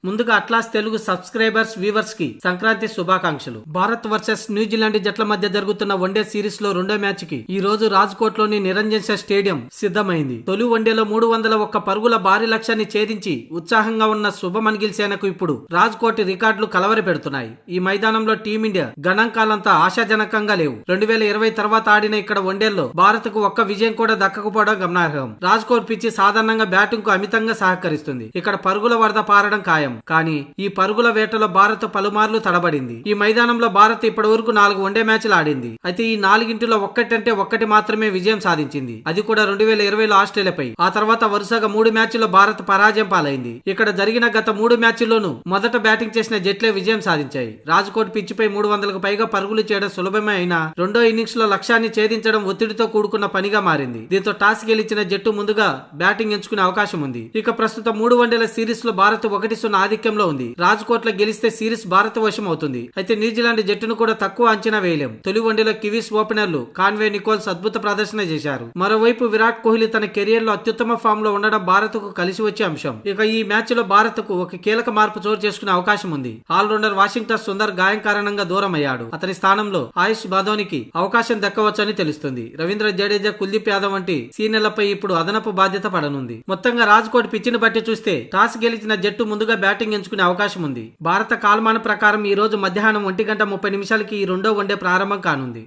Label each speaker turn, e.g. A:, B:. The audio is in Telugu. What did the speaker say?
A: ముందుగా అట్లాస్ తెలుగు సబ్స్క్రైబర్స్ వ్యూవర్స్ కి సంక్రాంతి శుభాకాంక్షలు. భారత్ వర్సెస్ న్యూజిలాండ్ జట్ల మధ్య జరుగుతున్న వన్డే సిరీస్ లో రెండో మ్యాచ్ కి ఈ రోజు రాజ్కోట్ లోని నిరంజన్ షా స్టేడియం సిద్ధమైంది. తొలి వన్డేలో 301 పరుగుల భారీ లక్ష్యాన్ని ఛేదించి ఉత్సాహంగా ఉన్న శుభమన్ గిల్ సేనకు ఇప్పుడు రాజ్కోట్ రికార్డులు కలవర పెడుతున్నాయి. ఈ మైదానంలో టీమిండియా గణాంకాలంతా ఆశాజనకంగా లేవు. 2020 తర్వాత ఆడిన ఇక్కడ వన్డేల్లో భారత్ కు ఒక్క విజయం కూడా దక్కకపోవడం గమనార్హం. రాజ్కోట్ పిచ్చి సాధారణంగా బ్యాటింగ్ కు అమితంగా సహకరిస్తుంది. ఇక్కడ పరుగుల వరద పారడం ఖాయం. కానీ ఈ పరుగుల వేటలో భారత్ పలుమార్లు తడబడింది. ఈ మైదానంలో భారత్ ఇప్పటి వరకు 4 వన్డే మ్యాచ్లు ఆడింది. అయితే ఈ 4 ఒక్కటంటే ఒక్కటి మాత్రమే విజయం సాధించింది. అది కూడా 2020లో ఆస్ట్రేలియాపై. ఆ తర్వాత వరుసగా 3 మ్యాచ్ల్లో భారత్ పరాజయం పాలైంది. ఇక్కడ జరిగిన గత 3 మ్యాచ్ల్లోనూ మొదట బ్యాటింగ్ చేసిన జట్లే విజయం సాధించాయి. రాజ్కోట్ పిచ్చిపై 300కు పైగా పరుగులు చేయడం సులభమే అయినా రెండో ఇన్నింగ్స్ లో లక్ష్యాన్ని ఛేదించడం ఒత్తిడితో కూడుకున్న పనిగా మారింది. దీంతో టాస్ గెలిచిన జట్టు ముందుగా బ్యాటింగ్ ఎంచుకునే అవకాశం ఉంది. ఇక ప్రస్తుతం 3 వన్డేల సిరీస్ లో భారత్ 1-0 ఆధిక్యంలో ఉంది. రాజ్కోట్ లో గెలిస్తే సిరీస్ భారత వశం అవుతుంది. అయితే న్యూజిలాండ్ జట్టును కూడా తక్కువ అంచనా వేయలేం. తొలి వన్డేలో కివీస్ ఓపెనర్లు కాన్వే నికోల్స్ అద్భుత ప్రదర్శన చేశారు. మరోవైపు విరాట్ కోహ్లీ తన కెరియర్ లో అత్యుత్తమ ఫామ్ లో ఉండడం భారత్ కు కలిసి వచ్చే అంశం. ఇక ఈ మ్యాచ్ లో భారత్ కు ఒక కీలక మార్పు చోటు చేసుకునే అవకాశం ఉంది. ఆల్రౌండర్ వాషింగ్టన్ సుందర్ గాయం కారణంగా దూరం అయ్యాడు. అతని స్థానంలో ఆయుష్ బాధోనికి అవకాశం దక్కవచ్చని తెలుస్తుంది. రవీంద్ర జడేజా, కుల్దీప్ యాదవ్ వంటి సీనియర్లపై ఇప్పుడు అదనపు బాధ్యత పడనుంది. మొత్తంగా రాజ్కోట్ పిచ్చిని బట్టి చూస్తే టాస్ గెలిచిన జట్టు ముందుగా బ్యాటింగ్ ఎంచుకునే అవకాశం ఉంది. భారత కాలమాన ప్రకారం ఈ రోజు మధ్యాహ్నం 1:30 ఈ రెండో వన్డే ప్రారంభం కానుంది.